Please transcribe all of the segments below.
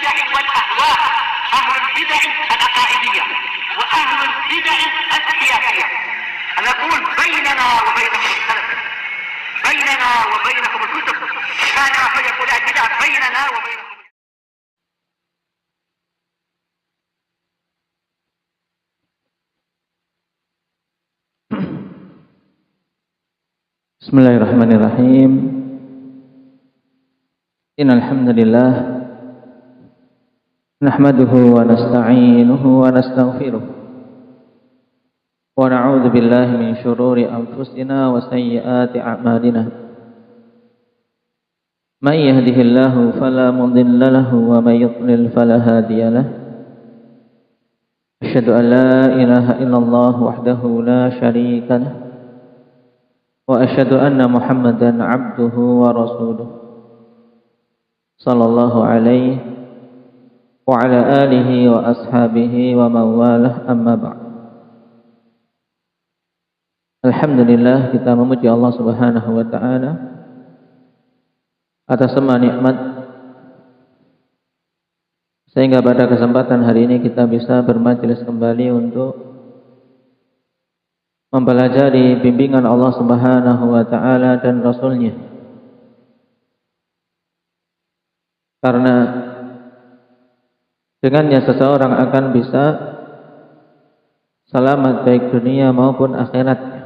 البدع والأهواء، أهل البدع العقائدية وأهل البدع السياسية. نقول بيننا وبينكم السلف، بيننا وبينكم الكتب، كان فيقول البدع بيننا وبينكم. Bismillahirrahmanirrahim. Innal hamdalillah nahmaduhu wa nasta'inuhu wa nastaghfiruh wa na'udzu billahi min shururi anfusina wa sayyiati a'malina. May yahdihillahu fala mudilla lahu wa may yudlil fala hadiya lahu. Asyhadu an la ilaha illallah wahdahu la syarika lahu wa asyhadu anna Muhammadan abduhu wa rasuluh sallallahu alaihi wa ala alihi wa ashabihi wa mawalah, amma ba'd. Alhamdulillah, kita memuji Allah Subhanahu wa taala atas semua nikmat sehingga pada kesempatan hari ini kita bisa bermajelis kembali untuk mempelajari bimbingan Allah Subhanahu wa taala dan Rasul-Nya. Karena dengannya seseorang akan bisa selamat baik dunia maupun akhiratnya.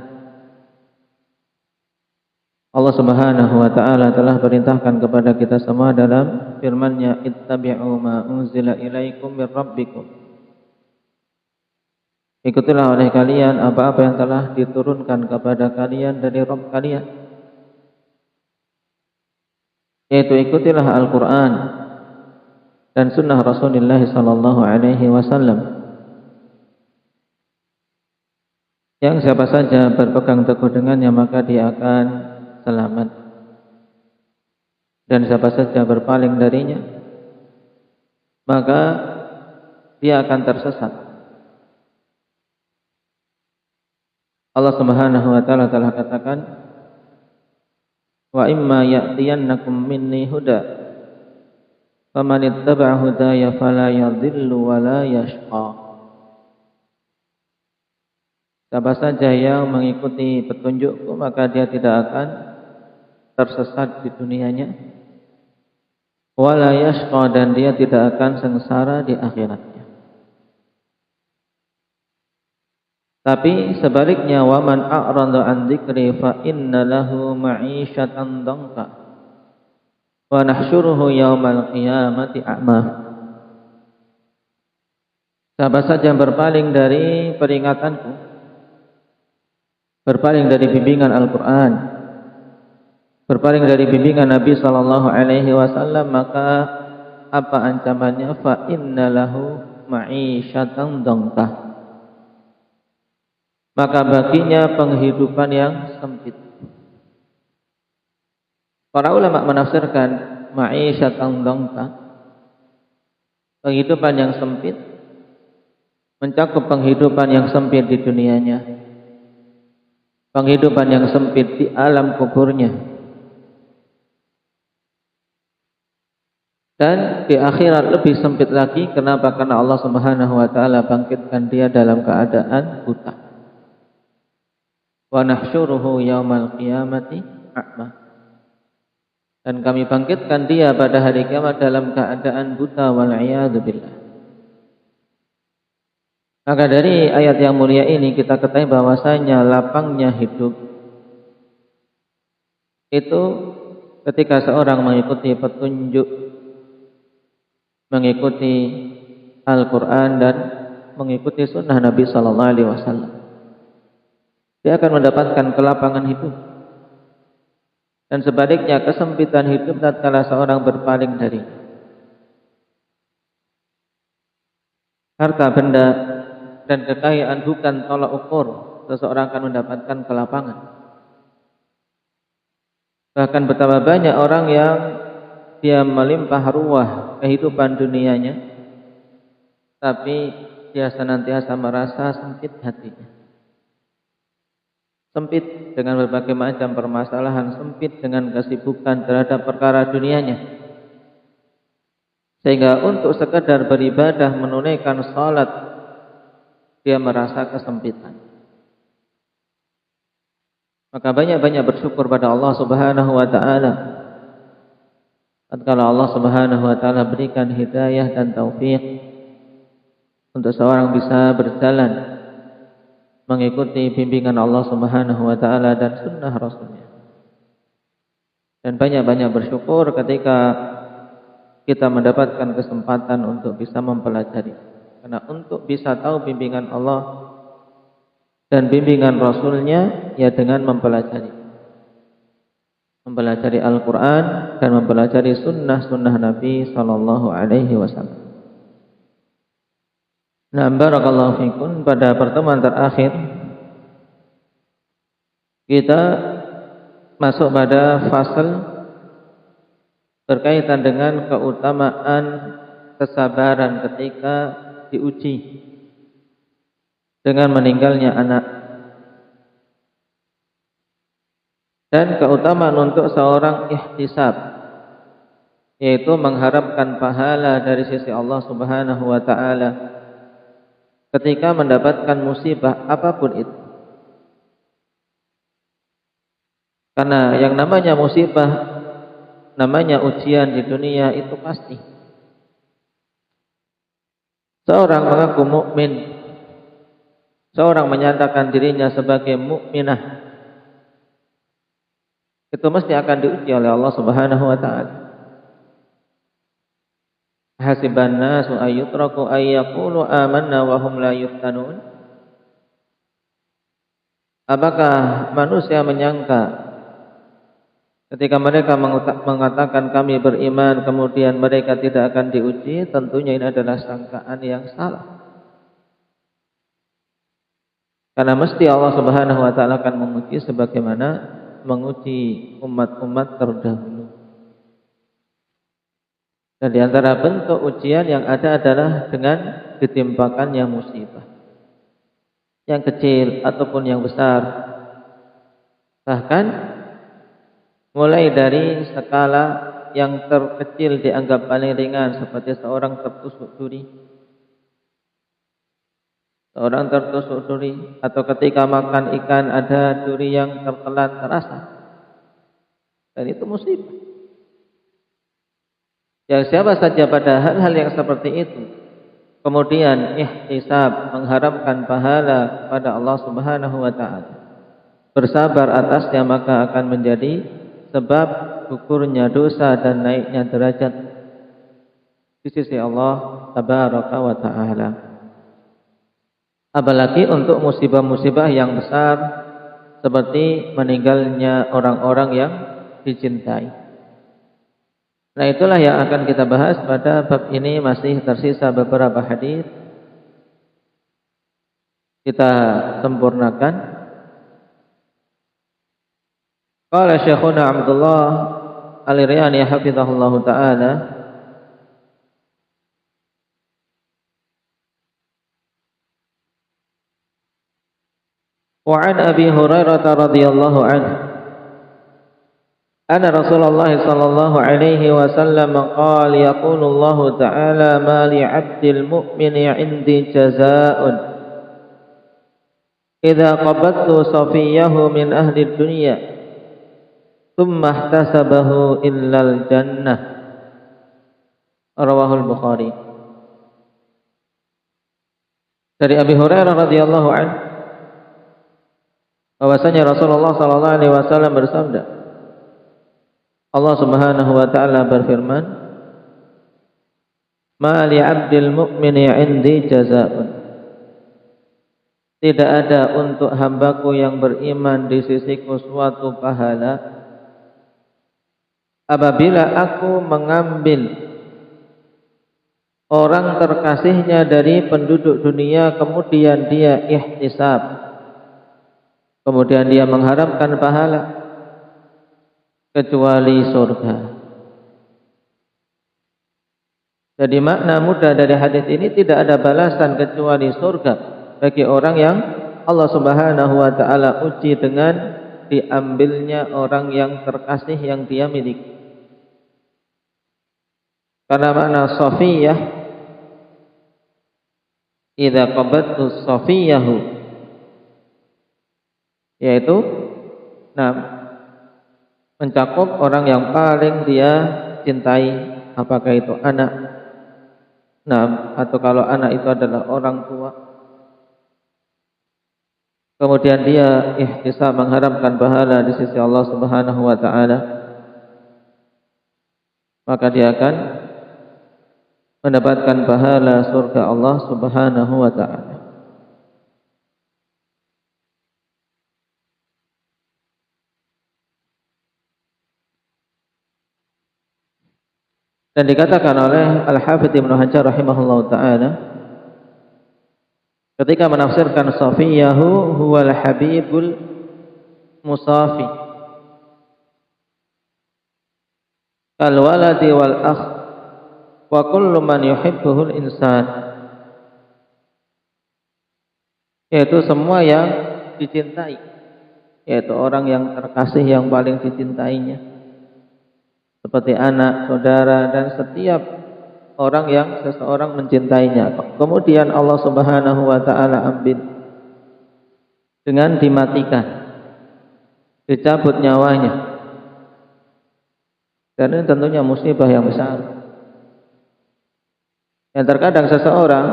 Allah Subhanahu wa taala telah perintahkan kepada kita semua dalam firman-Nya, ittabi'u ma unzila ilaikum mir rabbikum. Ikutilah oleh kalian apa-apa yang telah diturunkan kepada kalian dari Rabb kalian, yaitu ikutilah Al-Quran dan sunnah Rasulullah sallallahu alaihi wasallam. Yang siapa saja berpegang teguh dengannya maka dia akan selamat, dan siapa saja berpaling darinya maka dia akan tersesat. Allah Subhanahu wa taala telah katakan, wa imma ya'tiyannakum minni huda faman ittaba'a hudaya fala yadhillu wa la yashqa. Siapa saja yang mengikuti petunjukku maka dia tidak akan tersesat di dunianya, wa la yashqa, dan dia tidak akan sengsara di akhiratnya. Tapi sebaliknya, waman a'rada an dzikri fa inna lahu ma'isyatan dhanka wa nahsyuruhu yaumal qiyamati a'ma. Siapa saja yang berpaling dari peringatanku, berpaling dari bimbingan Al-Quran, berpaling dari bimbingan Nabi sallallahu alaihi wasallam, maka apa ancamannya? Fa inna lahu ma'isyatan dhanka, maka baginya penghidupan yang sempit. Para ulama menafsirkan ma'isyatan dhanka, penghidupan yang sempit, mencakup penghidupan yang sempit di dunianya, penghidupan yang sempit di alam kuburnya, dan di akhirat lebih sempit lagi. Kenapa? Karena Allah Subhanahu wa taala bangkitkan dia dalam keadaan buta. Wa nahsyuruhu yaumal qiyamati a'ma, dan kami bangkitkan dia pada hari kiamat dalam keadaan buta, wal a'yadu billah. Maka dari ayat yang mulia ini kita ketahui bahwasanya lapangnya hidup itu ketika seorang mengikuti petunjuk, mengikuti Al-Quran dan mengikuti sunnah Nabi sallallahu alaihi wasallam. Dia akan mendapatkan kelapangan hidup. Dan sebaliknya, kesempitan hidup tatkala seorang berpaling dari harta benda dan kekayaan bukan tolak ukur seseorang akan mendapatkan kelapangan. Bahkan betapa banyak orang yang dia melimpah ruah kehidupan dunianya, tapi dia senantiasa merasa sempit hatinya. Sempit dengan berbagai macam permasalahan, sempit dengan kesibukan terhadap perkara dunianya, Sehingga untuk sekedar beribadah menunaikan salat dia merasa kesempitan. Maka banyak-banyak bersyukur pada Allah Subhanahu wa taala. Tatkala Allah Subhanahu wa taala berikan hidayah dan taufik untuk seorang bisa berjalan mengikuti bimbingan Allah Subhanahu wa taala dan sunnah Rasulnya. Dan banyak-banyak bersyukur ketika kita mendapatkan kesempatan untuk bisa mempelajari. Karena untuk bisa tahu bimbingan Allah dan bimbingan Rasulnya ya dengan mempelajari. Mempelajari Al-Quran dan mempelajari sunnah-sunnah Nabi Sallallahu Alaihi Wasallam. Nah, barakallahu fikum, pada pertemuan terakhir kita masuk pada fasal berkaitan dengan keutamaan kesabaran ketika diuji dengan meninggalnya anak dan keutamaan untuk seorang ihtisab, yaitu mengharapkan pahala dari sisi Allah Subhanahu wa taala ketika mendapatkan musibah apapun itu. Karena yang namanya musibah, namanya ujian di dunia itu pasti. Seorang mengaku mukmin, seorang menyatakan dirinya sebagai mukminah, itu mesti akan diuji oleh Allah Subhanahu wa taala. Hasiban nasu ayyutraku ayyaqulu amanna wa hum la yuftanun. Apakah manusia menyangka ketika mereka mengatakan kami beriman kemudian mereka tidak akan diuji? Tentunya ini adalah sangkaan yang salah. Karena mesti Allah Subhanahu wa taala akan menguji sebagaimana menguji umat-umat terdahulu. Dan di antara bentuk ujian yang ada adalah dengan ditimpakannya musibah, yang kecil ataupun yang besar. Bahkan mulai dari skala yang terkecil dianggap paling ringan, seperti seorang tertusuk duri. Seorang tertusuk duri, atau ketika makan ikan ada duri yang tertelan terasa. Dan itu musibah. Yang siapa saja pada hal-hal yang seperti itu kemudian ihtisab, mengharapkan pahala pada Allah Subhanahu wa taala, bersabar atasnya, maka akan menjadi sebab gugurnya dosa dan naiknya derajat di sisi Allah Tabaraka wa taala. Apalagi untuk musibah-musibah yang besar seperti meninggalnya orang-orang yang dicintai. Nah, itulah yang akan kita bahas pada bab ini. Masih tersisa beberapa hadis, kita sempurnakan. Qala Syekhuna Abdullah Al-Riyani hafizahullahu taala, wa an Abi Hurairah radhiyallahu anhu anna Rasulullah sallallahu alaihi wasallam qala yaqulu Allah ta'ala ma li 'abdil mu'mini 'indi jazaa'un idza qabattu safiyahu min ahli dunya thumma ihtasabahu illal jannah. Rawahul Bukhari. Dari Abi Hurairah radhiyallahu anhu bahwasanya Rasulullah sallallahu alaihi wasallam bersabda, Allah Subhanahu wa taala berfirman, "Ma li 'abdil mu'mini 'indi jazaa'un." Tidak ada untuk hambaku yang beriman di sisiku suatu pahala apabila aku mengambil orang terkasihnya dari penduduk dunia, kemudian dia ihtisab, kemudian dia mengharapkan pahala, kecuali surga. Jadi makna mudah dari hadis ini, tidak ada balasan kecuali surga bagi orang yang Allah Subhanahu wa taala uji dengan diambilnya orang yang terkasih yang dia miliki. Karena makna safiyah, idza qabattu safiyahu, yaitu mencakup orang yang paling dia cintai, apakah itu anak, atau kalau anak itu adalah orang tua, kemudian dia ihtisab mengharapkan pahala di sisi Allah Subhanahu wa taala, maka dia akan mendapatkan pahala surga Allah Subhanahu wa taala. Dan dikatakan oleh Al-Hafidz Ibnu Hajar rahimahullahu taala ketika menafsirkan safiyahu huwal habibul musafi kal waladi wal akh wa kullu man yuhibbuhul insan, yaitu semua yang dicintai, yaitu orang yang terkasih yang paling dicintainya, seperti anak, saudara, dan setiap orang yang seseorang mencintainya. Kemudian Allah Subhanahu wa taala ambil dengan dimatikan, dicabut nyawanya. Dan ini tentunya musibah yang besar. Yang terkadang seseorang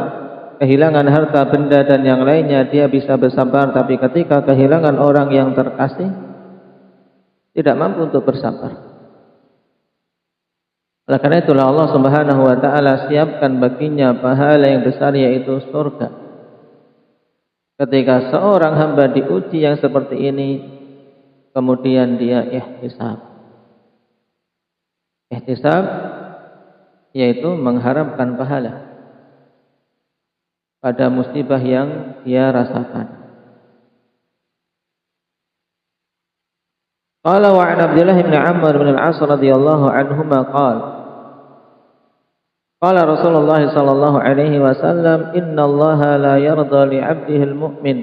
kehilangan harta benda dan yang lainnya dia bisa bersabar, tapi ketika kehilangan orang yang terkasih tidak mampu untuk bersabar. Oleh karena itulah Allah Subhanahu wa taala siapkan baginya pahala yang besar, yaitu surga. Ketika seorang hamba diuji yang seperti ini, kemudian dia ihtisab. Ihtisab yaitu mengharapkan pahala pada musibah yang dia rasakan. Qala wa 'an Abdullah bin Amr bin al-'As radhiyallahu anhuma qala qala Rasulullah sallallahu alaihi wasallam innallaha la yarda li 'abdihi al-mu'min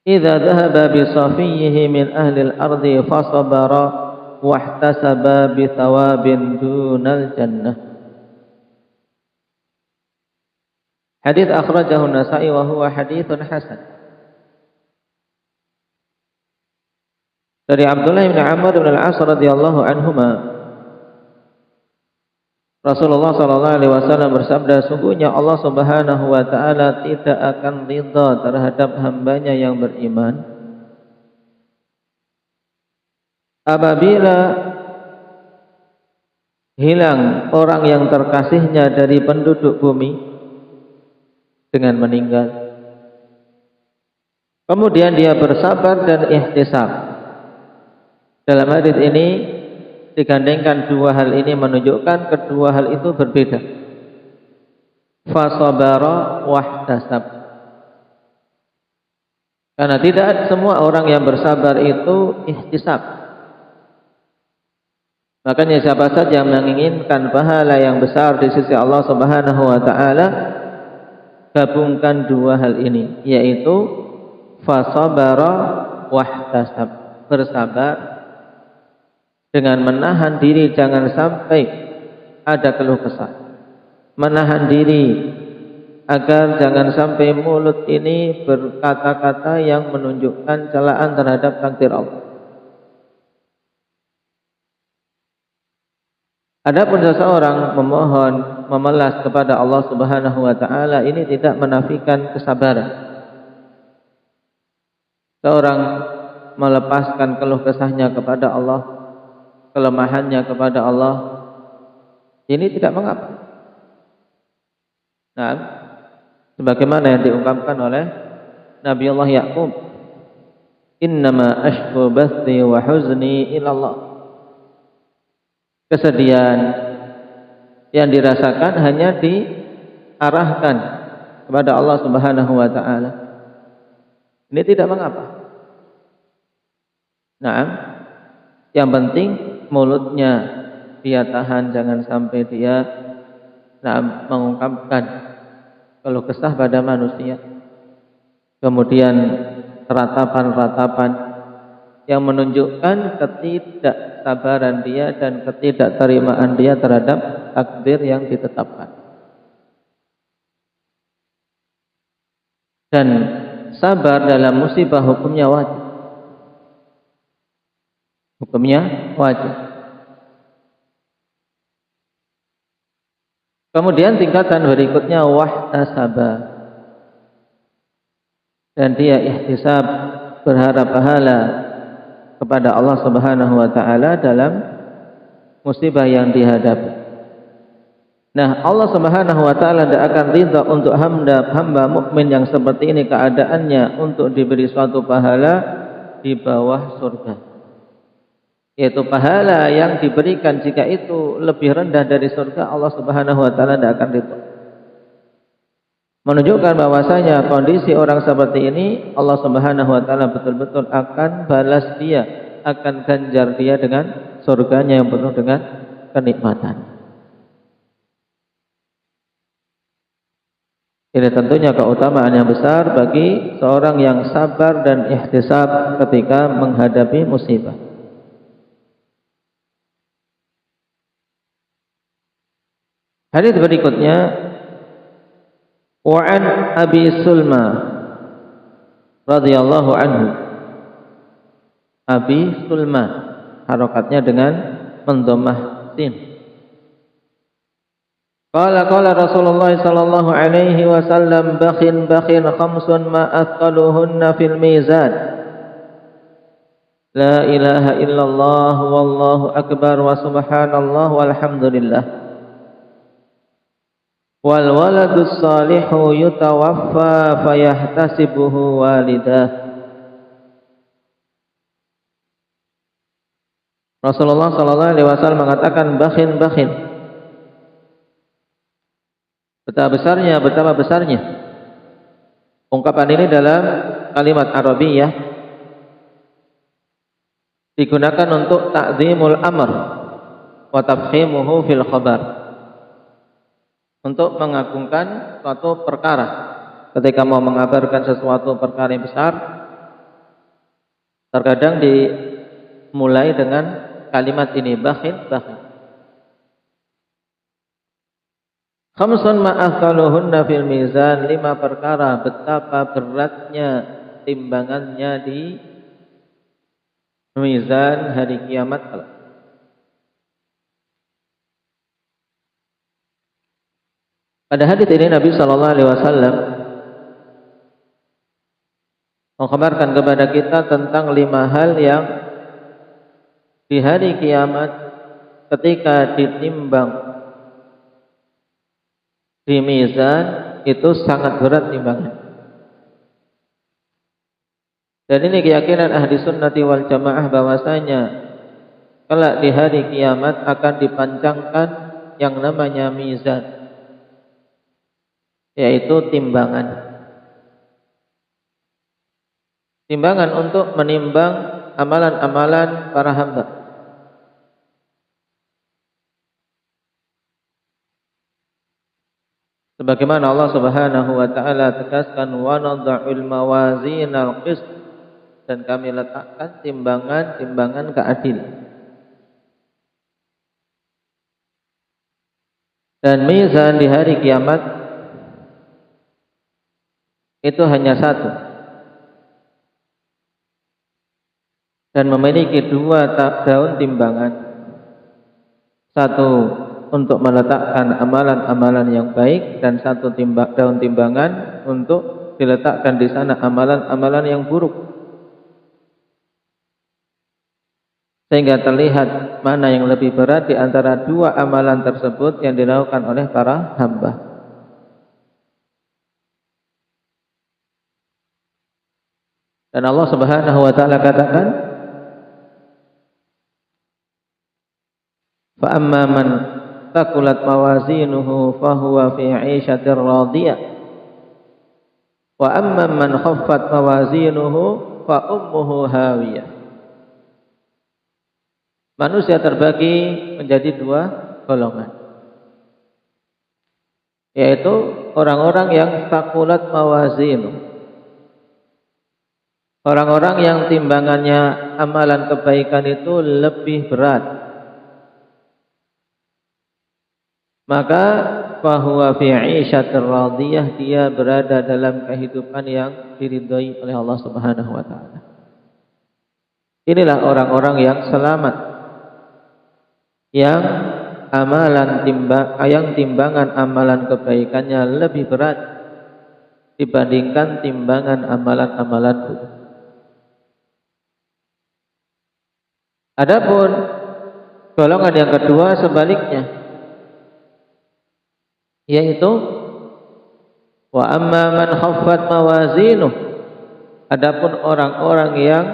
idza dhahaba bi safiyhi min ahli al-ardi fasabara wahtasaba bi thawabin dunal jannah. Hadits akhrajahu An-Nasa'i wa huwa haditsun hasan. Dari Abdullah bin Amr bin al-'As radhiyallahu anhuma, Rasulullah sallallahu alaihi wasallam bersabda, sungguhnya Allah Subhanahu wa taala tidak akan ridha terhadap hambanya yang beriman apabila hilang orang yang terkasihnya dari penduduk bumi dengan meninggal. Kemudian dia bersabar dan ihtisab. Dalam hadis ini digandengkan dua hal ini, menunjukkan kedua hal itu berbeda. Fasabara wahtasab. Karena tidak semua orang yang bersabar itu ihtisab. Makanya siapa saja yang menginginkan pahala yang besar di sisi Allah Subhanahu wa taala, gabungkan dua hal ini, yaitu fasabara wahtasab, bersabar dengan menahan diri jangan sampai ada keluh kesah, menahan diri agar jangan sampai mulut ini berkata-kata yang menunjukkan celaan terhadap takdir Allah. Adapun seseorang memohon, memelas kepada Allah Subhanahu wa taala, ini tidak menafikan kesabaran. Seorang melepaskan keluh kesahnya kepada Allah, kelemahannya kepada Allah, ini tidak mengapa. Nah, sebagaimana yang diungkapkan oleh Nabi Allah Ya'qub, innama ashku bathi wa huzni ilallah. Kesedihan yang dirasakan hanya diarahkan kepada Allah Subhanahu wa taala. Ini tidak mengapa. Nah, yang penting mulutnya dia tahan, jangan sampai dia mengungkapkan keluh kesah pada manusia. Kemudian ratapan-ratapan yang menunjukkan ketidaksabaran dia dan ketidakterimaan dia terhadap takdir yang ditetapkan. Dan sabar dalam musibah hukumnya wajib. Hukumnya wajib. Kemudian tingkatan berikutnya wahtasaba. Dan dia ihtisab, berharap pahala kepada Allah Subhanahu wa taala dalam musibah yang dihadapi. Nah, Allah Subhanahu wa taala tidak akan ridha untuk hamba mukmin yang seperti ini keadaannya untuk diberi suatu pahala di bawah surga. Yaitu pahala yang diberikan jika itu lebih rendah dari surga, Allah Subhanahu wa taala tidak akan ridha. Menunjukkan bahwasanya kondisi orang seperti ini Allah Subhanahu wa taala betul-betul akan balas dia, akan ganjar dia dengan surganya yang penuh dengan kenikmatan. Ini tentunya keutamaan yang besar bagi seorang yang sabar dan ihtisab ketika menghadapi musibah. Hadits berikutnya, wa an Abi Sulma radhiyallahu anhu. Abi Sulma, harokatnya dengan mendhammah sin. Qala Rasulullah sallallahu alaihi wasallam bakhin khamsun ma athqaluhunna fil mizan. La ilaha illallah wallahu akbar wa subhanallah walhamdulillah. Wal waladus salihu yutawaffa fayahtasibuhu walidah. Rasulullah sallallahu alaihi wasallam mengatakan bakhin. Betapa besarnya ungkapan ini dalam kalimat Arabiyah digunakan untuk ta'zimul amr wa tafkhimuhu fil khabar, untuk mengagungkan suatu perkara. Ketika mau mengabarkan sesuatu perkara yang besar, terkadang dimulai dengan kalimat ini, bakhin. Khamsun ma'athqaluhunna fil mizan, 5 perkara betapa beratnya timbangannya di mizan hari kiamat kelak. Pada hadits ini Nabi sallallahu alaihi wasallam mengkabarkan kepada kita tentang 5 hal yang di hari kiamat ketika ditimbang di mizan itu sangat berat timbangan. Dan ini keyakinan ahli sunnati wal jamaah bahwasanya kelak di hari kiamat akan dipancangkan yang namanya mizan, yaitu timbangan. Timbangan untuk menimbang amalan-amalan para hamba. Sebagaimana Allah Subhanahu wa taala tegaskan, wa nadha'ul mawazinal qist, dan kami letakkan timbangan keadilan. Dan mizan di hari kiamat itu hanya satu, dan memiliki 2 daun timbangan. Satu untuk meletakkan amalan-amalan yang baik, dan 1 daun timbangan untuk diletakkan di sana amalan-amalan yang buruk, sehingga terlihat mana yang lebih berat di antara 2 amalan tersebut yang dilakukan oleh para hamba. Dan Allah Subhanahu wa taala katakan, fa amma man taqulat mawazinuhu fahuwa fi 'ishatir radiyah wa amma man khaffat mawazinuhu fa ummuhu hawiyah. Manusia terbagi menjadi 2 golongan, yaitu orang-orang yang taqulat mawazinuhu, Orang-orang yang timbangannya amalan kebaikan itu lebih berat, maka fahuwa fi 'ishatir radiyah, dia berada dalam kehidupan yang diridhai oleh Allah Subhanahu wa taala. Inilah orang-orang yang selamat, yang timbangan amalan kebaikannya lebih berat dibandingkan timbangan amalan-amalan buruk. Adapun golongan yang kedua sebaliknya, yaitu wa amma man khaffat mawazinuh, adapun orang-orang yang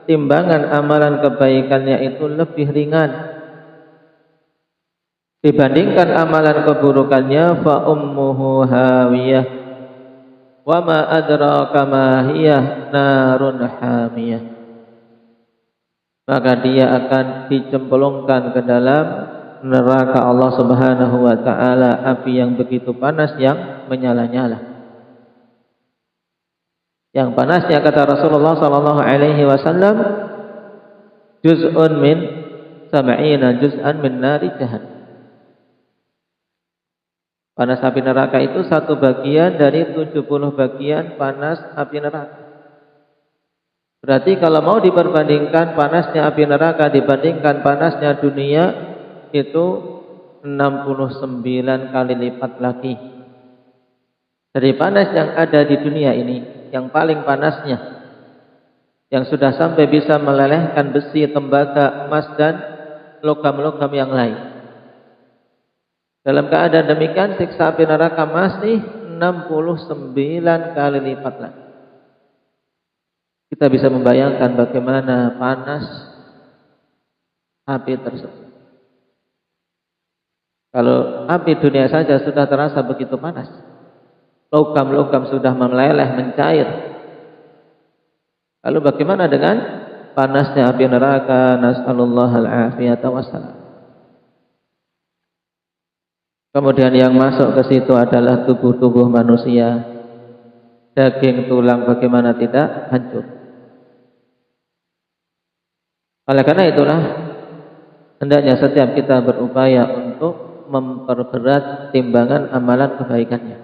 timbangan amalan kebaikannya itu lebih ringan dibandingkan amalan keburukannya, fa ummuhu hawiyah wa ma adraka ma hiya narun hamiyah, maka dia akan dicemplungkan ke dalam neraka Allah Subhanahu wa taala, api yang begitu panas yang menyala-nyala. Yang panasnya, kata Rasulullah sallallahu alaihi wasallam, juz'un min sab'ina juz'an min nari jahannam. Panas api neraka itu satu bagian dari 70 bagian panas api neraka. Berarti kalau mau diperbandingkan panasnya api neraka dibandingkan panasnya dunia, itu 69 kali lipat lagi dari panas yang ada di dunia ini, yang paling panasnya, yang sudah sampai bisa melelehkan besi, tembaga, emas dan logam-logam yang lain. Dalam keadaan demikian, siksa api neraka masih 69 kali lipat lagi. Kita bisa membayangkan bagaimana panas api tersebut. Kalau api dunia saja sudah terasa begitu panas, logam-logam sudah meleleh, mencair, lalu bagaimana dengan panasnya api neraka? Nas'alullah al-afiyata wassalam. Kemudian yang masuk ke situ adalah tubuh-tubuh manusia, daging, tulang, bagaimana tidak hancur. Oleh karena itulah, hendaknya setiap kita berupaya untuk memperberat timbangan amalan kebaikannya.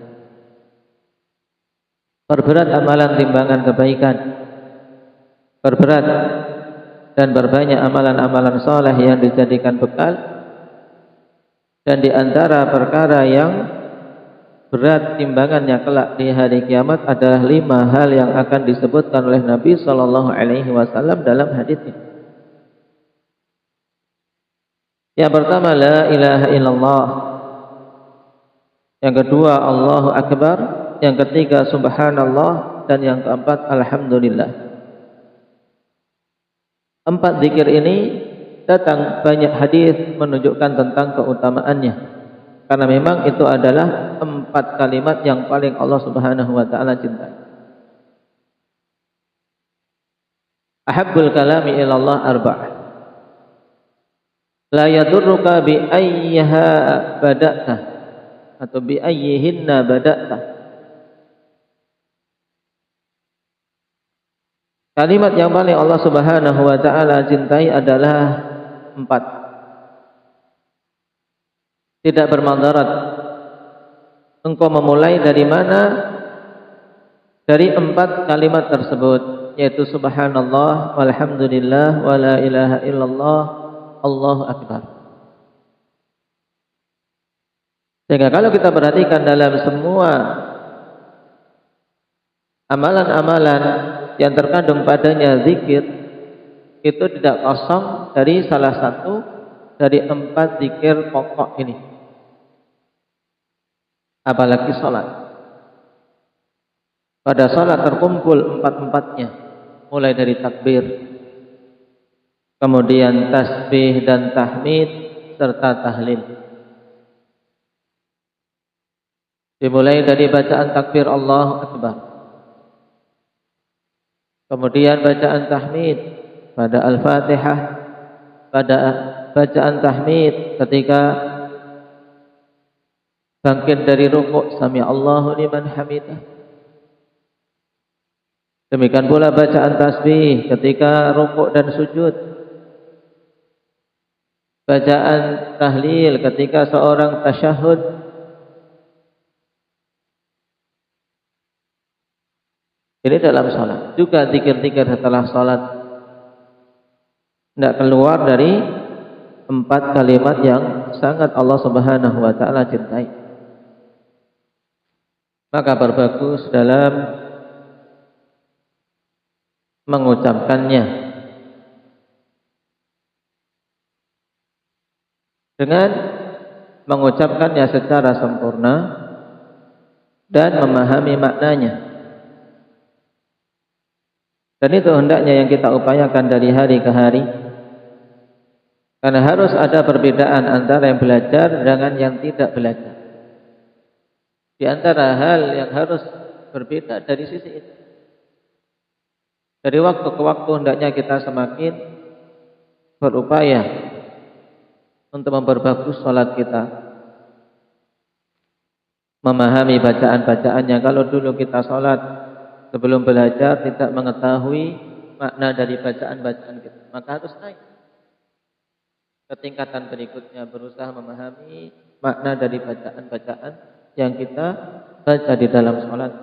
Perberat amalan timbangan kebaikan, perberat dan berbanyak amalan-amalan saleh yang dijadikan bekal. Dan di antara perkara yang berat timbangannya kelak di hari kiamat adalah 5 hal yang akan disebutkan oleh Nabi sallallahu alaihi wasallam dalam hadis ini. Yang pertama, la ilaha illallah. Yang kedua, Allahu akbar. Yang ketiga, subhanallah. Dan yang keempat, alhamdulillah. 4 zikir ini datang banyak hadis menunjukkan tentang keutamaannya, karena memang itu adalah 4 kalimat yang paling Allah Subhanahu wa taala cintai. Ahabbul kalami ilallah arba'ah. La yadurruka bi ayyiha bada'ta atau bi ayyihinna bada'ta. Kalimat yang paling Allah Subhanahu wa taala cintai adalah 4. Tidak bermadarat engkau memulai dari mana dari 4 kalimat tersebut, yaitu subhanallah, walhamdulillah, wa la ilaha illallah, Allahu akbar. Sehingga kalau kita perhatikan dalam semua amalan-amalan yang terkandung padanya zikir, itu tidak kosong dari salah satu dari 4 zikir pokok ini. Apalagi sholat. Pada sholat terkumpul 4-4-nya, mulai dari takbir, kemudian tasbih dan tahmid serta tahlil. Dimulai dari bacaan takbir Allahu akbar, kemudian bacaan tahmid pada Al-Fatihah, pada bacaan tahmid ketika bangkit dari rukuk, sami Allahu liman hamidah. Demikian pula bacaan tasbih ketika rukuk dan sujud. Bacaan tahlil ketika seorang tasyahud. Ini dalam salat. Juga zikir-zikir setelah salat. Tidak keluar dari 4 kalimat yang sangat Allah Subhanahu wa taala cintai. Maka berbagus dalam mengucapkannya dengan mengucapkannya secara sempurna dan memahami maknanya. Dan itu hendaknya yang kita upayakan dari hari ke hari, karena harus ada perbedaan antara yang belajar dengan yang tidak belajar. Di antara hal yang harus berbeda dari sisi itu, dari waktu ke waktu hendaknya kita semakin berupaya untuk memperbagus salat kita, memahami bacaan-bacaannya. Kalau dulu kita salat sebelum belajar tidak mengetahui makna dari bacaan-bacaan kita, maka harus naik ke tingkatan berikutnya, berusaha memahami makna dari bacaan-bacaan yang kita baca di dalam salat.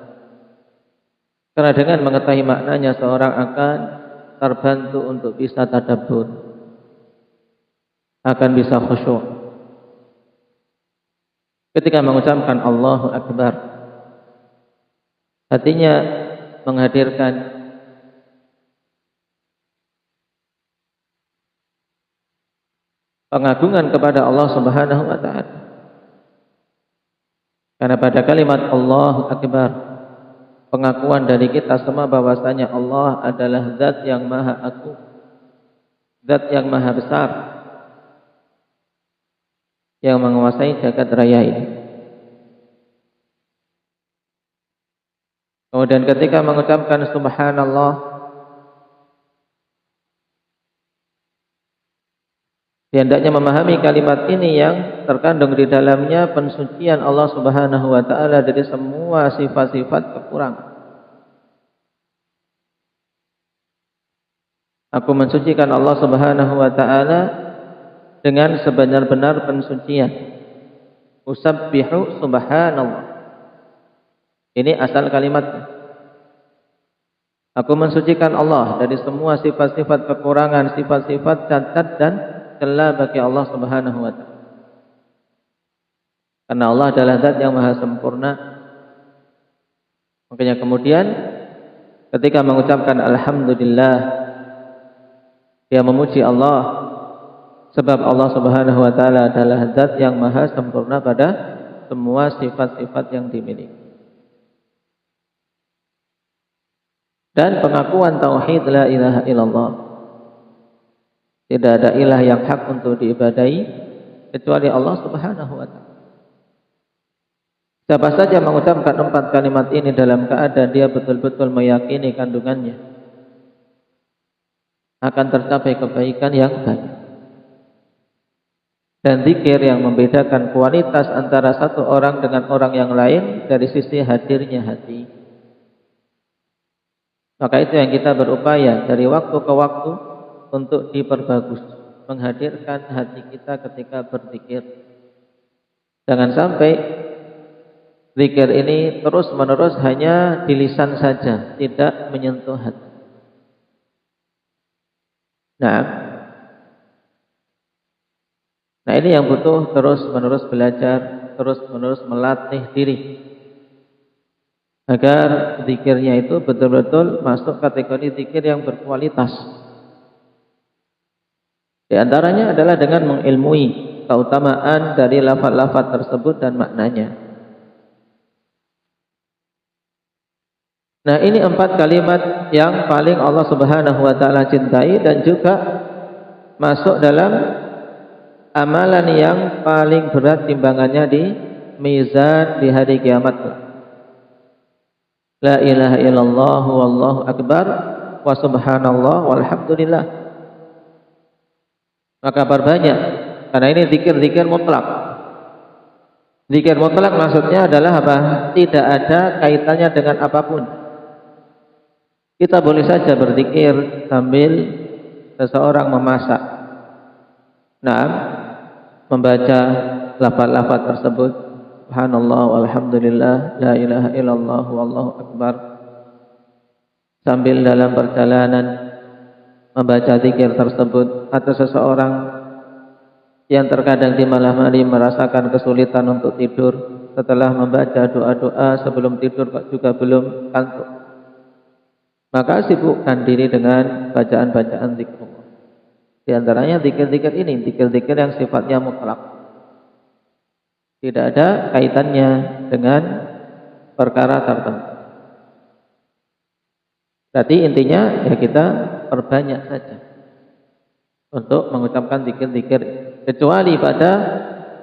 Karena dengan mengetahui maknanya seorang akan terbantu untuk bisa tadabbur, akan bisa khusyuk ketika mengucapkan Allahu Akbar. Hatinya menghadirkan pengagungan kepada Allah Subhanahu wa taala. Karena pada kalimat Allahu Akbar, pengakuan dari kita semua bahwasanya Allah adalah zat yang maha agung, zat yang maha besar, yang menguasai jagat raya ini. Kemudian ketika mengucapkan subhanallah, hendaknya memahami kalimat ini yang terkandung di dalamnya pensucian Allah Subhanahu wa taala dari semua sifat-sifat kekurangan. Aku mensucikan Allah Subhanahu wa taala dengan sebenar-benar pensucian. Usabbihu subhanallah. Ini asal kalimatnya. Aku mensucikan Allah dari semua sifat-sifat kekurangan, sifat-sifat cacat dan celah bagi Allah Subhanahu wa taala. Karena Allah adalah zat yang maha sempurna. Makanya kemudian ketika mengucapkan alhamdulillah, dia memuji Allah, sebab Allah Subhanahu wa taala adalah zat yang maha sempurna pada semua sifat-sifat yang dimiliki. Dan pengakuan tauhid la ilaha illallah, tidak ada ilah yang hak untuk diibadahi kecuali Allah Subhanahu wa taala. Siapa saja mengucapkan 4 kalimat ini dalam keadaan dia betul-betul meyakini kandungannya, akan tercapai kebaikan yang banyak. Dan zikir yang membedakan kualitas antara satu orang dengan orang yang lain dari sisi hadirnya hati. Maka itu yang kita berupaya dari waktu ke waktu untuk diperbagus, menghadirkan hati kita ketika berzikir. Jangan sampai zikir ini terus-menerus hanya di lisan saja, tidak menyentuh hati. Nah ini yang butuh terus-menerus belajar, terus-menerus melatih diri, agar zikirnya itu betul-betul masuk kategori zikir yang berkualitas. Di antaranya adalah dengan mengilmui keutamaan dari lafaz-lafaz tersebut dan maknanya. Nah ini 4 kalimat yang paling Allah Subhanahu wa taala cintai dan juga masuk dalam amalan yang paling berat timbangannya di mizan di hari kiamat. La ilaha illallah wallahu akbar wa subhanallah walhamdulillah. Maka perbanyak, karena ini zikir-zikir mutlak. Zikir mutlak maksudnya adalah apa? Tidak ada kaitannya dengan apapun. Kita boleh saja berzikir sambil seseorang memasak. Nah, membaca lafaz-lafaz tersebut, subhanallah walhamdulillah la ilaha illallah wallahu akbar, sambil dalam perjalanan membaca zikir tersebut. Atau seseorang yang terkadang di malam hari merasakan kesulitan untuk tidur, setelah membaca doa-doa sebelum tidur kok juga belum kantuk, maka sibukkan diri dengan bacaan-bacaan zikrullah. Di antaranya zikir-zikir ini, zikir-zikir yang sifatnya mutlak, tidak ada kaitannya dengan perkara tertentu. Berarti intinya ya kita perbanyak saja untuk mengucapkan zikir-zikir, kecuali pada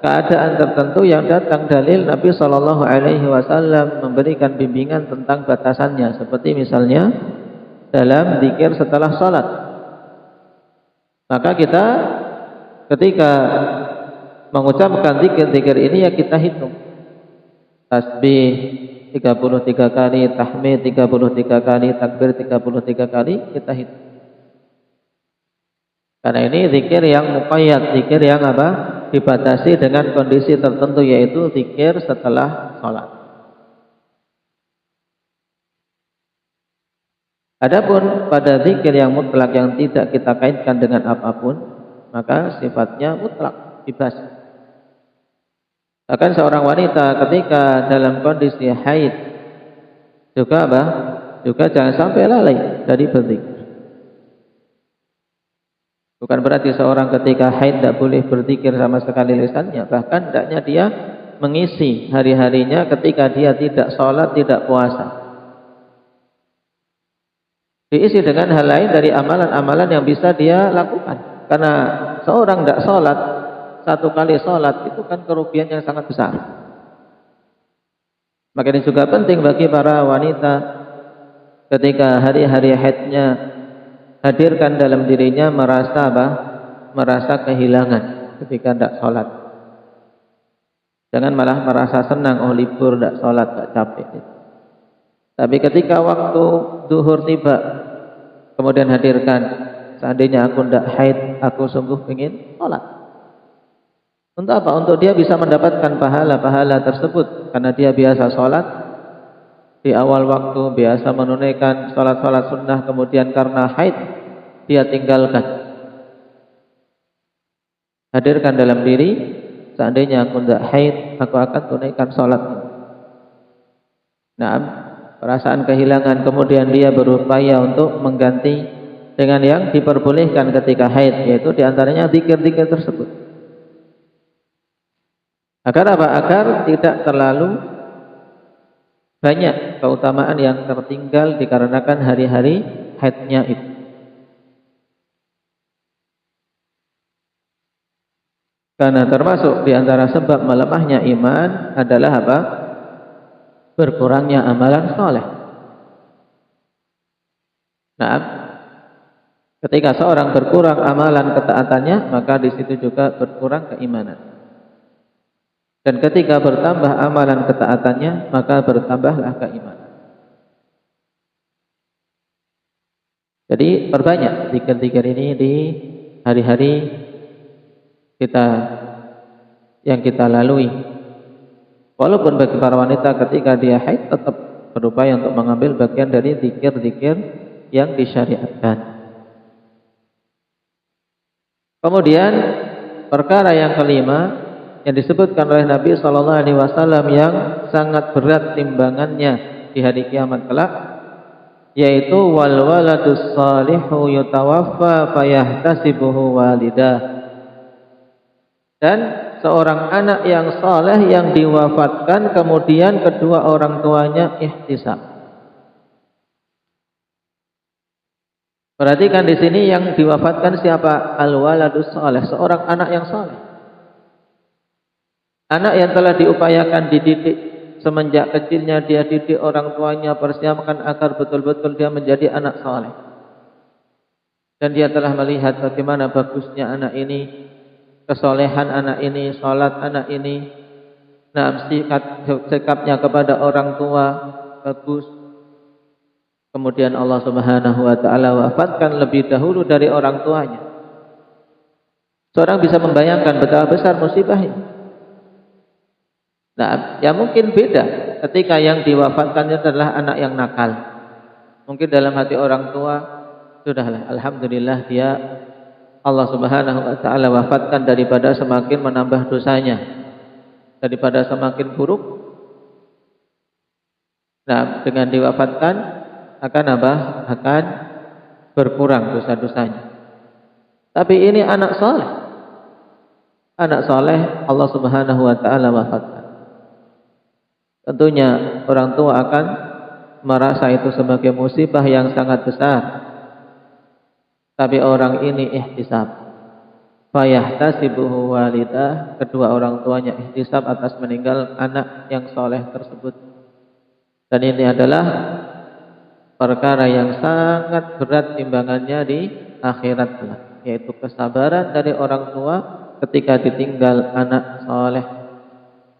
keadaan tertentu yang datang dalil Nabi Shallallahu Alaihi Wasallam memberikan bimbingan tentang batasannya, seperti misalnya dalam zikir setelah salat. Maka kita ketika mengucapkan zikir-zikir ini ya kita hitung. Tasbih 33 kali, tahmid 33 kali, takbir 33 kali, kita hitung. Karena ini zikir yang muqayyad, zikir yang apa? Dibatasi dengan kondisi tertentu, yaitu zikir setelah salat. Adapun pada zikir yang mutlak yang tidak kita kaitkan dengan apapun, maka sifatnya mutlak, bebas. Bahkan seorang wanita ketika dalam kondisi haid juga apa? Juga jangan sampai lalai dari berzikir. Bukan berarti seorang ketika haid tidak boleh berzikir sama sekali lisannya, bahkan hendaknya dia mengisi hari-harinya ketika dia tidak sholat, tidak puasa, diisi dengan hal lain dari amalan-amalan yang bisa dia lakukan. Karena seorang tidak sholat, satu kali sholat itu kan kerugian yang sangat besar. Maka ini juga penting bagi para wanita ketika hari-hari haidnya, hadirkan dalam dirinya merasa apa? Merasa kehilangan ketika tidak sholat. Jangan malah merasa senang, oh libur tidak sholat, tidak capek. Tapi ketika waktu zuhur tiba, kemudian hadirkan, seandainya aku tidak haid, aku sungguh ingin sholat. Untuk apa? Untuk dia bisa mendapatkan pahala-pahala tersebut, karena dia biasa sholat di awal waktu, biasa menunaikan sholat-sholat sunnah, kemudian karena haid dia tinggalkan. Hadirkan dalam diri, seandainya aku tidak haid, aku akan tunaikan sholat. Nah, perasaan kehilangan, kemudian dia berupaya untuk mengganti dengan yang diperbolehkan ketika haid, yaitu diantaranya zikir-zikir tersebut. Agar apa? Agar tidak terlalu banyak keutamaan yang tertinggal dikarenakan hari-hari haidnya itu. Karena termasuk diantara sebab melemahnya iman adalah apa? Berkurangnya amalan soleh. Nah, ketika seorang berkurang amalan ketaatannya, maka di situ juga berkurang keimanan. Dan ketika bertambah amalan ketaatannya, maka bertambahlah keimanan. Jadi perbanyak zikir-zikir ini di hari-hari kita yang kita lalui. Walaupun bagi para wanita ketika dia haid tetap berupaya untuk mengambil bagian dari zikir-zikir yang disyariatkan. Kemudian perkara yang kelima yang disebutkan oleh Nabi Shallallahu Alaihi Wasallam yang sangat berat timbangannya di hari kiamat kelak, yaitu wal waladus salihu yutawaffa fayahtasibuhu walidah. Dan seorang anak yang saleh yang diwafatkan kemudian kedua orang tuanya ihtisab. Perhatikan di sini yang diwafatkan siapa? Al-waladus saleh, seorang anak yang saleh. Anak yang telah diupayakan dididik semenjak kecilnya, dia didik orang tuanya, persiapkan agar betul-betul dia menjadi anak saleh. Dan dia telah melihat bagaimana bagusnya anak ini, kesolehan anak ini, salat anak ini, nah sikapnya kepada orang tua bagus. kemudian Allah Subhanahu wa taala wafatkan lebih dahulu dari orang tuanya. Seorang bisa membayangkan betapa besar musibah ini. Nah, ya mungkin beda ketika yang diwafatkannya adalah anak yang nakal. Mungkin dalam hati orang tua, sudahlah, alhamdulillah dia Allah Subhanahu wa taala wafatkan daripada semakin menambah dosanya, daripada semakin buruk. Nah, dengan diwafatkan akan apa? Akan berkurang dosa-dosanya. Tapi ini anak soleh. Anak soleh Allah Subhanahu wa taala wafatkan. Tentunya orang tua akan merasa itu sebagai musibah yang sangat besar. Tapi orang ini ihtisab. Fayahtasibuhu walidah, kedua orang tuanya ihtisab atas meninggal anak yang soleh tersebut. Dan ini adalah perkara yang sangat berat timbangannya di akhirat kelak, yaitu kesabaran dari orang tua ketika ditinggal anak soleh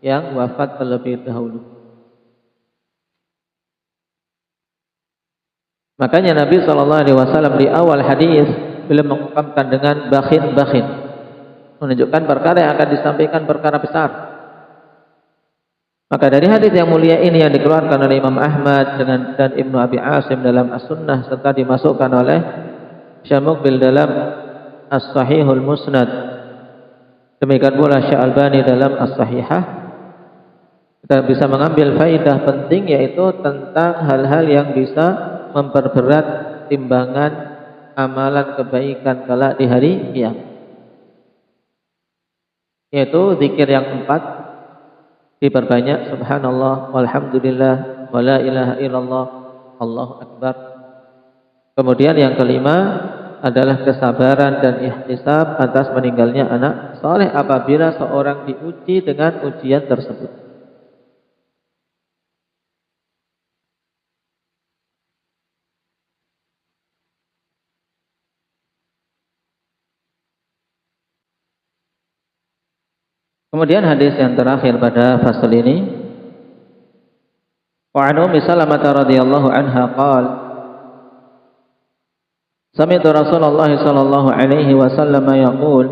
yang wafat terlebih dahulu. Makanya Nabi SAW di awal hadis beliau mengungkapkan dengan bakhin, menunjukkan perkara yang akan disampaikan perkara besar. Maka dari hadis yang mulia ini yang dikeluarkan oleh Imam Ahmad dan Ibnu Abi Asim dalam As-Sunnah serta dimasukkan oleh Syekh Muqbil dalam As-Sahihul Musnad, demikian pula Syekh Albani dalam As-Sahihah, kita bisa mengambil faidah penting, yaitu tentang hal-hal yang bisa memperberat timbangan amalan kebaikan kelak di hari kiamat, yaitu zikir yang 4 diperbanyak, subhanallah walhamdulillah wa la ilaha illallah Allahu akbar. Kemudian yang kelima adalah kesabaran dan ihtisab atas meninggalnya anak soleh apabila seorang diuji dengan ujian tersebut. Kemudian hadis yang terakhir pada fasal ini, wa an Ummi Salamah radhiyallahu anha qala sami'tu Rasulullah sallallahu alaihi wasallam yaqul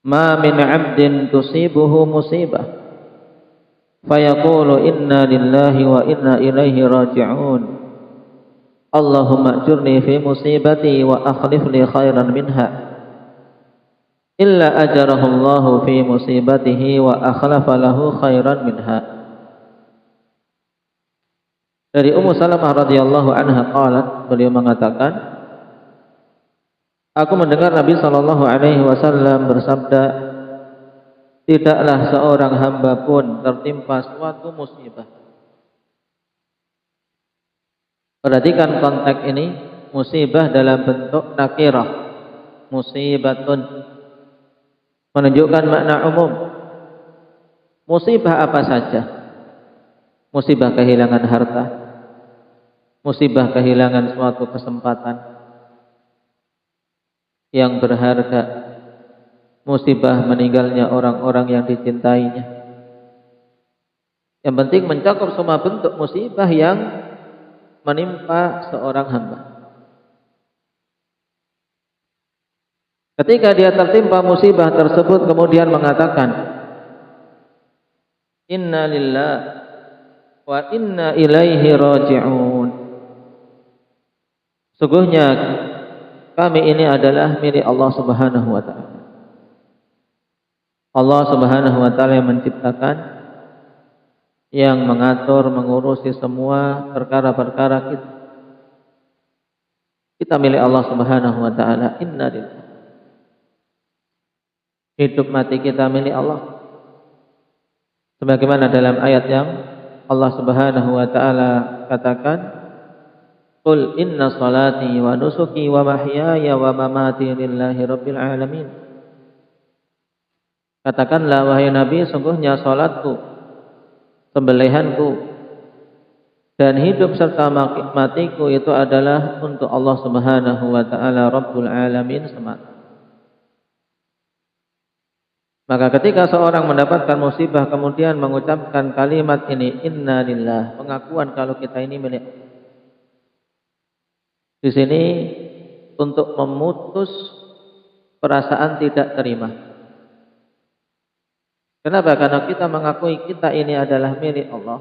ma min 'abdin tusibuhu musibah fayaqulu inna lillahi wa inna ilaihi raji'un Allahumma ajurni fi musibati wa akhlif li khairan minha illa ajarahullahu fi musibatihi wa akhlafa lahu khairan minha. Dari Ummu Salamah radhiyallahu anha qalat, beliau mengatakan, aku mendengar Nabi sallallahu alaihi wasallam bersabda, tidaklah seorang hamba pun tertimpa suatu musibah. Perhatikan konteks ini, musibah dalam bentuk nakirah, musibatun, menunjukkan makna umum. Musibah apa saja? Musibah kehilangan harta, musibah kehilangan suatu kesempatan yang berharga, musibah meninggalnya orang-orang yang dicintainya. Yang penting mencakup semua bentuk musibah yang menimpa seorang hamba. Ketika dia tertimpa musibah tersebut kemudian mengatakan, inna lillahi wa inna ilaihi raji'un. Sungguhnya kami ini adalah milik Allah Subhanahu wa taala. Allah Subhanahu wa taala yang menciptakan, yang mengatur, mengurusi semua perkara-perkara kita. Kita milik Allah Subhanahu wa taala. Inna lillahi. Hidup mati kita milik Allah. Sebagaimana dalam ayat yang Allah Subhanahu wa taala katakan, qul inna salati wa nusuki wa mahyaya wa mamati lillahi rabbil alamin. Katakanlah wahai Nabi, sungguhnya salatku, sembelihanku dan hidup serta matiku itu adalah untuk Allah Subhanahu wa taala Rabbul alamin semata. Maka ketika seorang mendapatkan musibah kemudian mengucapkan kalimat ini, inna lillah, pengakuan kalau kita ini milik Allah. Di sini untuk memutus perasaan tidak terima. Kenapa? Karena kita mengakui kita ini adalah milik Allah.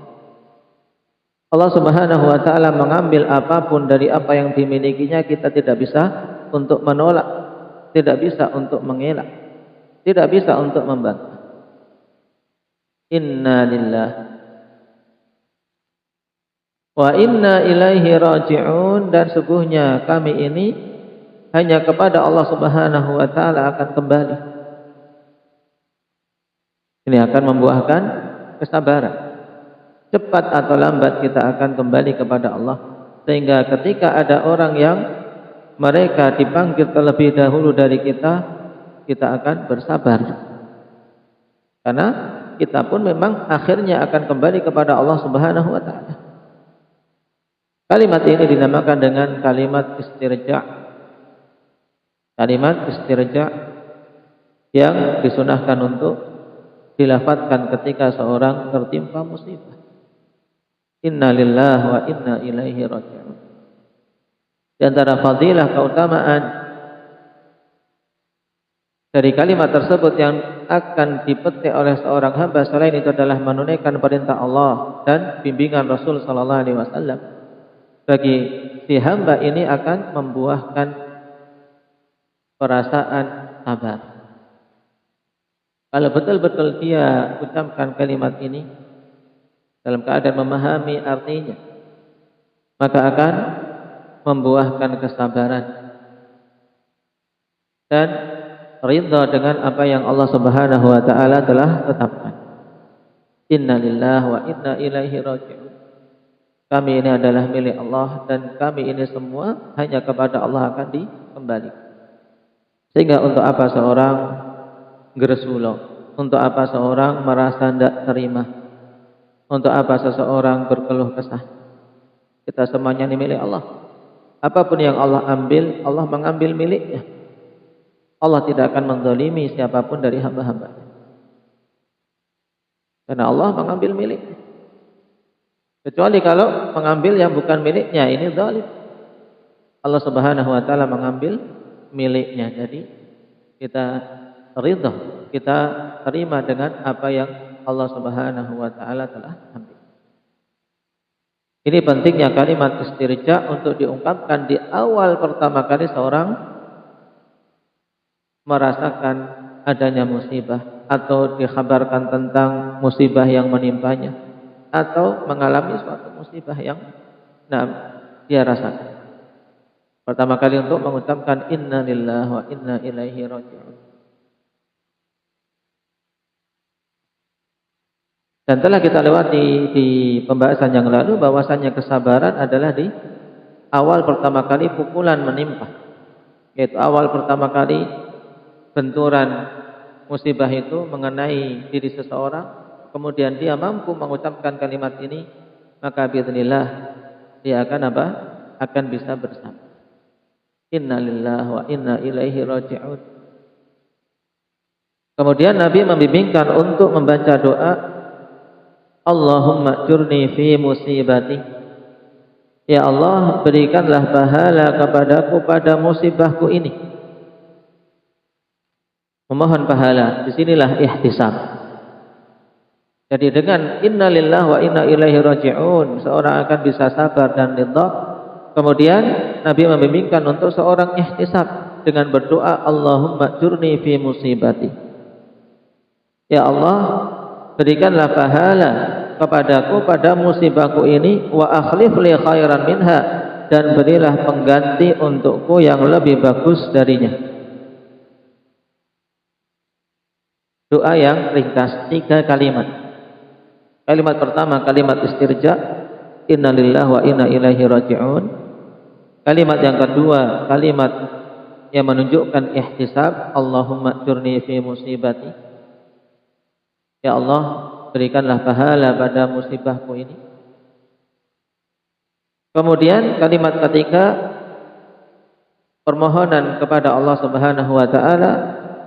Allah Subhanahu wa taala mengambil apapun dari apa yang dimilikinya, kita tidak bisa untuk menolak, tidak bisa untuk mengelak, tidak bisa untuk membantah. Inna lillah wa inna ilaihi raji'un, dan sungguhnya kami ini hanya kepada Allah Subhanahu wa taala akan kembali. Ini akan membuahkan kesabaran. Cepat atau lambat kita akan kembali kepada Allah. Sehingga ketika ada orang yang mereka dipanggil terlebih dahulu dari kita, kita akan bersabar. Karena kita pun memang akhirnya akan kembali kepada Allah Subhanahu wa taala. Kalimat ini dinamakan dengan kalimat istirja'. Kalimat istirja' yang disunahkan untuk dilafadzkan ketika seorang tertimpa musibah. Inna lillahi wa inna ilaihi raji'un. Di antara fadilah keutamaan dari kalimat tersebut yang akan dipetik oleh seorang hamba selain itu adalah menunaikan perintah Allah dan bimbingan Rasul sallallahu alaihi wasallam. Bagi si hamba ini akan membuahkan perasaan sabar. Kalau betul-betul dia ucapkan kalimat ini dalam keadaan memahami artinya, maka akan membuahkan kesabaran dan ridha dengan apa yang Allah Subhanahu wa taala telah tetapkan. Inna lillahi wa inna ilaihi raji'un. Kami ini adalah milik Allah dan kami ini semua hanya kepada Allah akan dikembali. Sehingga untuk apa seorang geresulo? Untuk apa seorang merasa tidak terima? Untuk apa seseorang berkeluh kesah? Kita semuanya ini milik Allah. Apapun yang Allah ambil, Allah mengambil miliknya. Allah tidak akan menzalimi siapapun dari hamba-hamba. Karena Allah mengambil miliknya. Kecuali kalau mengambil yang bukan miliknya, ini zalim. Allah Subhanahu wa taala mengambil miliknya. Jadi kita ridha, kita terima dengan apa yang Allah Subhanahu wa taala telah ambil. Ini pentingnya kalimat istirja untuk diungkapkan di awal pertama kali seorang merasakan adanya musibah atau dikhabarkan tentang musibah yang menimpanya atau mengalami suatu musibah yang dia rasakan. Pertama kali untuk mengucapkan inna lillahi wa inna ilaihi raji'un. Dan telah kita lewati di pembahasan yang lalu bahwasannya kesabaran adalah di awal pertama kali pukulan menimpa. Yaitu awal pertama kali benturan musibah itu mengenai diri seseorang, kemudian dia mampu mengucapkan kalimat ini, maka biidznillah dia akan apa? Akan bisa bersabar. Inna lillahi wa inna ilaihi raji'un. Kemudian Nabi membimbingkan untuk membaca doa Allahumma ajurni fi musibati. Ya Allah, berikanlah pahala kepadaku pada musibahku ini. Memohon pahala, disinilah ihtisab. Jadi dengan inna lillahi wa inna ilaihi raji'un, seorang akan bisa sabar dan ridha. Kemudian Nabi membimbingkan untuk seorang ihtisab dengan berdoa Allahumma ajurni fi musibati. Ya Allah, berikanlah pahala kepadaku pada musibahku ini, wa akhlif li khairan minha, dan berilah pengganti untukku yang lebih bagus darinya. Doa yang ringkas, 3 kalimat. Kalimat pertama kalimat istirja, inna lillahi wa inna ilaihi raji'un. Kalimat yang kedua kalimat yang menunjukkan ihtisab, Allahumma ajurni fi musibati. Ya Allah, berikanlah pahala pada musibahku ini. Kemudian kalimat ketiga permohonan kepada Allah Subhanahu wa taala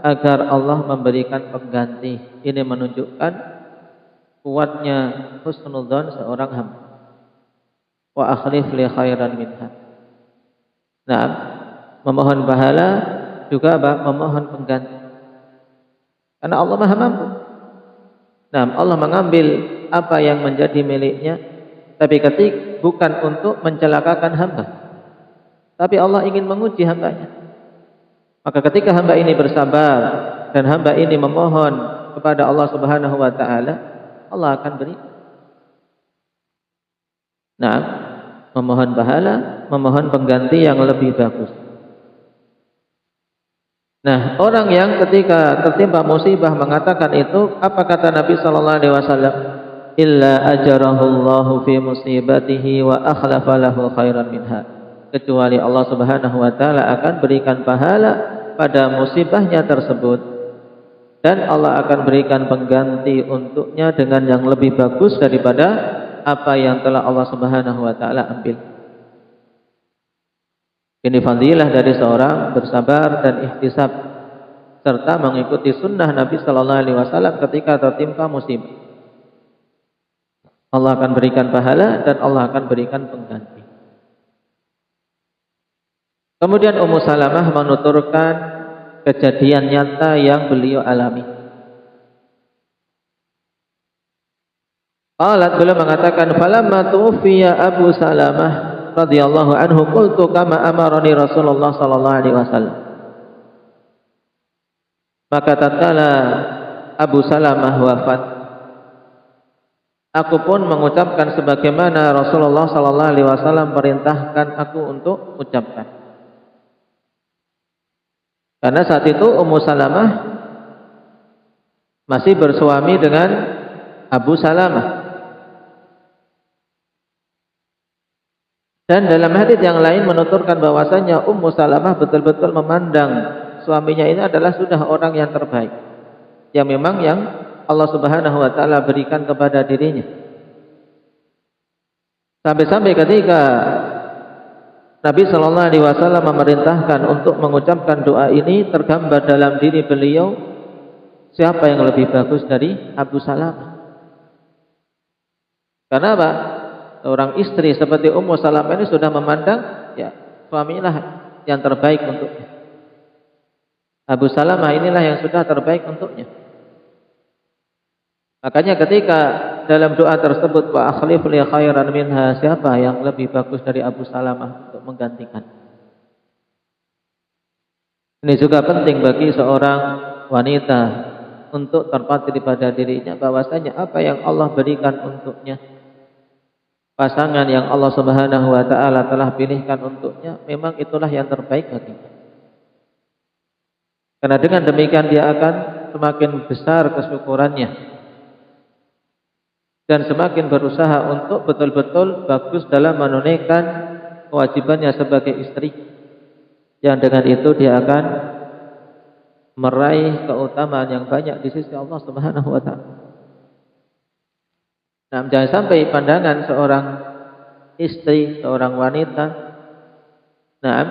agar Allah memberikan pengganti. Ini menunjukkan kuatnya husnudzon seorang hamba. Wa akhlif li khairan minha. Nah, memohon pahala juga memohon pengganti. Karena Allah Maha mampu. Nah, Allah mengambil apa yang menjadi miliknya, tapi bukan untuk mencelakakan hamba. Tapi Allah ingin menguji hambanya. Maka ketika hamba ini bersabar dan hamba ini memohon kepada Allah Subhanahu wa taala, Allah akan beri. Nah, memohon pahala, memohon pengganti yang lebih bagus. Nah, orang yang ketika tertimpa musibah mengatakan itu, apa kata Nabi sallallahu alaihi wasallam? Illa ajarahullahu fi musibatihi wa akhlafa lahu khairan minha. Kecuali Allah Subhanahu wa taala akan berikan pahala pada musibahnya tersebut dan Allah akan berikan pengganti untuknya dengan yang lebih bagus daripada apa yang telah Allah Subhanahu wa taala ambil. Ini fadilah dari seorang bersabar dan ihtisab serta mengikuti sunnah Nabi sallallahu alaihi wasallam ketika tertimpa musibah. Allah akan berikan pahala dan Allah akan berikan pengganti. Kemudian Ummu Salamah menuturkan kejadian nyata yang beliau alami. Beliau mengatakan, falamma tuwfiya Abu Salamah radhiyallahu anhu qultu kama amarani Rasulullah sallallahu alaihi wasallam. Maka tatkala Abu Salamah wafat, aku pun mengucapkan sebagaimana Rasulullah sallallahu alaihi wasallam perintahkan aku untuk ucapkan. Karena saat itu Ummu Salamah masih bersuami dengan Abu Salamah. Dan dalam hadits yang lain menuturkan bahwasanya Ummu Salamah betul-betul memandang suaminya ini adalah sudah orang yang terbaik, yang memang yang Allah Subhanahu wa taala berikan kepada dirinya. Sampai-sampai ketika Nabi sallallahu alaihi wasallam memerintahkan untuk mengucapkan doa ini, tergambar dalam diri beliau siapa yang lebih bagus dari Abu Salamah. Karena apa? Seorang istri seperti Ummu Salamah ini sudah memandang ya suamilah yang terbaik untuknya. Abu Salamah inilah yang sudah terbaik untuknya. Makanya ketika dalam doa tersebut wa akhlif li khairan minha, siapa yang lebih bagus dari Abu Salamah untuk menggantikan. Ini juga penting bagi seorang wanita untuk terpatri pada dirinya bahwasanya apa yang Allah berikan untuknya, pasangan yang Allah Subhanahu wa taala telah pilihkan untuknya, memang itulah yang terbaik baginya. Karena dengan demikian dia akan semakin besar kesyukurannya dan semakin berusaha untuk betul-betul bagus dalam menunaikan kewajibannya sebagai istri. Yang dengan itu dia akan meraih keutamaan yang banyak di sisi Allah Subhanahu wa taala. Nah, jangan sampai pandangan seorang istri, seorang wanita, nah,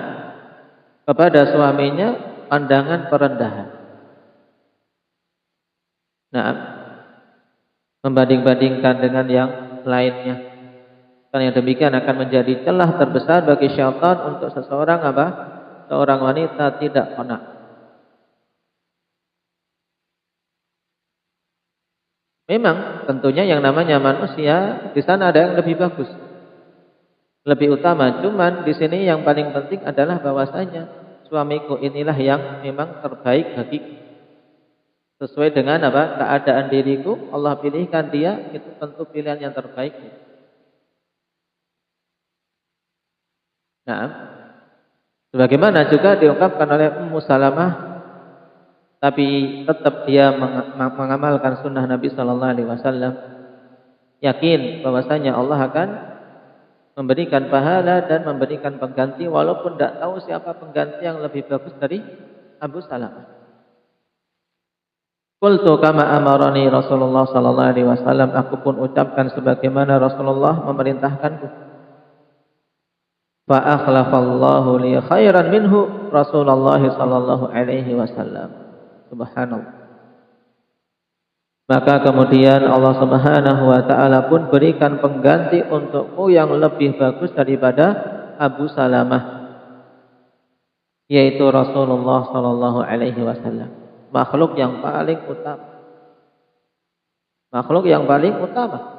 kepada suaminya pandangan perendahan. Nah, membanding-bandingkan dengan yang lainnya. Karena yang demikian akan menjadi celah terbesar bagi syaitan untuk seseorang apa? Seorang wanita tidak qana'. Memang tentunya yang namanya manusia di sana ada yang lebih bagus, lebih utama. Cuman di sini yang paling penting adalah bahwasanya suamiku inilah yang memang terbaik bagiku. Sesuai dengan apa? Keadaan diriku, Allah pilihkan dia, itu tentu pilihan yang terbaik. Nah, sebagaimana juga diungkapkan oleh Ummu Salamah, tapi tetap dia mengamalkan sunnah Nabi sallallahu alaihi wasallam, yakin bahwasanya Allah akan memberikan pahala dan memberikan pengganti walaupun tidak tahu siapa pengganti yang lebih bagus dari Abu Salamah. Qultu kama amarani Rasulullah sallallahu alaihi wasallam, aku pun ucapkan sebagaimana Rasulullah memerintahkanku. Fa akhlafallahu li khairan minhu Rasulullah sallallahu alaihi wasallam. Subhanallah. Maka kemudian Allah Subhanahu wa taala pun berikan pengganti untukmu yang lebih bagus daripada Abu Salamah, yaitu Rasulullah sallallahu alaihi wasallam, makhluk yang paling utama. Makhluk yang paling utama.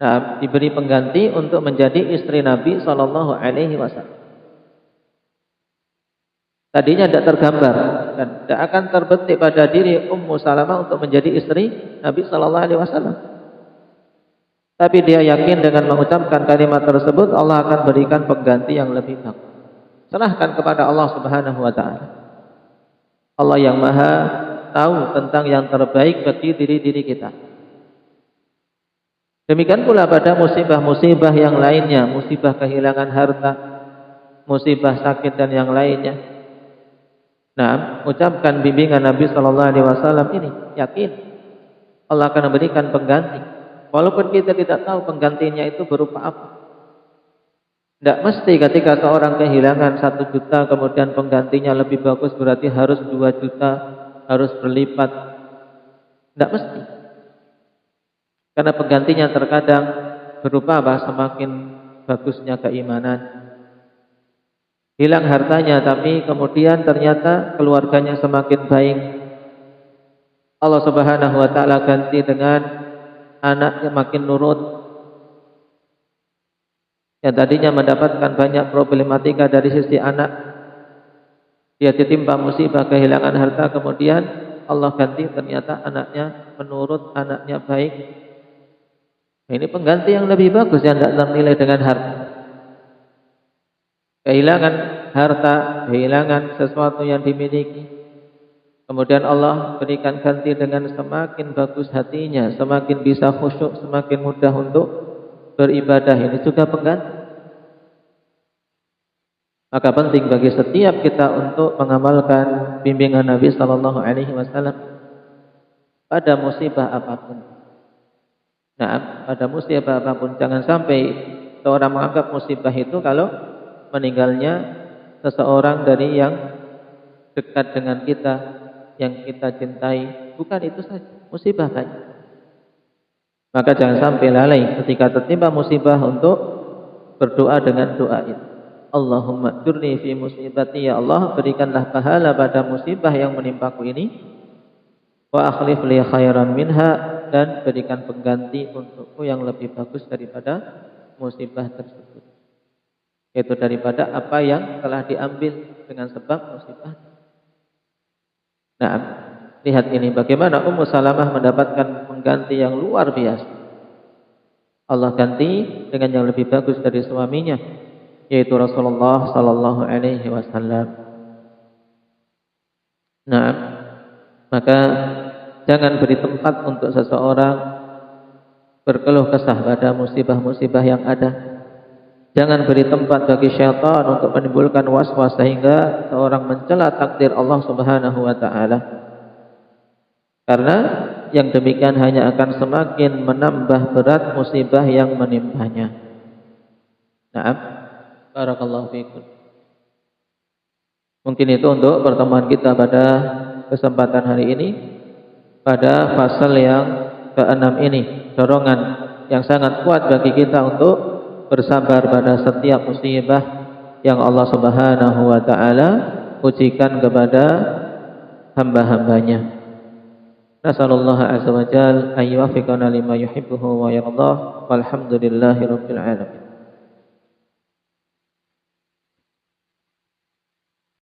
Nah, diberi pengganti untuk menjadi istri Nabi sallallahu alaihi wasallam. Tadinya tidak tergambar dan tidak akan terbetik pada diri Ummu Salamah untuk menjadi istri Nabi sallallahu alaihi wasallam. Tapi dia yakin dengan mengucapkan kalimat tersebut Allah akan berikan pengganti yang lebih bagus. Serahkan kepada Allah Subhanahu wa taala. Allah yang Maha tahu tentang yang terbaik bagi diri-diri kita. Demikian pula pada musibah-musibah yang lainnya, musibah kehilangan harta, musibah sakit dan yang lainnya. Nah, ucapkan bimbingan Nabi sallallahu alaihi wasallam ini, yakin Allah akan memberikan pengganti. Walaupun kita tidak tahu penggantinya itu berupa apa. Tidak mesti ketika seorang kehilangan 1 juta kemudian penggantinya lebih bagus berarti harus 2 juta, harus berlipat. Tidak mesti. Karena penggantinya terkadang berupa apa? Semakin bagusnya keimanan. Hilang hartanya tapi kemudian ternyata keluarganya semakin baik. Allah Subhanahu wa taala ganti dengan anak yang makin nurut. Yang tadinya mendapatkan banyak problematika dari sisi anak, dia ditimpa musibah kehilangan harta, kemudian Allah ganti ternyata anaknya menurut, anaknya baik. Ini pengganti yang lebih bagus yang tidak ternilai dengan harta. Kehilangan harta, kehilangan sesuatu yang dimiliki, kemudian Allah berikan ganti dengan semakin bagus hatinya, semakin bisa khusyuk, semakin mudah untuk beribadah. Ini juga pengganti. Maka penting bagi setiap kita untuk mengamalkan bimbingan Nabi sallallahu alaihi wasallam pada musibah apapun. Nah, pada musibah apapun jangan sampai seorang menganggap musibah itu kalau meninggalnya seseorang dari yang dekat dengan kita, yang kita cintai. Bukan itu saja, musibah banyak. Maka jangan sampai lalai ketika tertimpa musibah untuk berdoa dengan doa itu. Allahumma jurni fi musibati, ya Allah berikanlah pahala pada musibah yang menimpaku ini, wa akhlif li khairan minha, dan berikan pengganti untukku yang lebih bagus daripada musibah tersebut, yaitu daripada apa yang telah diambil dengan sebab musibah. Nah, lihat ini bagaimana Ummu Salamah mendapatkan pengganti yang luar biasa. Allah ganti dengan yang lebih bagus dari suaminya, yaitu Rasulullah sallallahu alaihi wasallam. Nah, maka jangan beri tempat untuk seseorang berkeluh kesah pada musibah-musibah yang ada. Jangan beri tempat bagi syaitan untuk menimbulkan was-was sehingga seorang mencela takdir Allah Subhanahu wa taala. Karena yang demikian hanya akan semakin menambah berat musibah yang menimpanya. Naam, barakallahu fikum. Mungkin itu untuk pertemuan kita pada kesempatan hari ini, pada fasal yang ke-6 ini, dorongan yang sangat kuat bagi kita untuk bersabar pada setiap musibah yang Allah Subhanahu wa taala ujikan kepada hamba-hambanya. Nasallallahu azza wa jalla an yuwaffiqana lima yuhibbuhu wa yardah. Walhamdulillahirabbil alamin.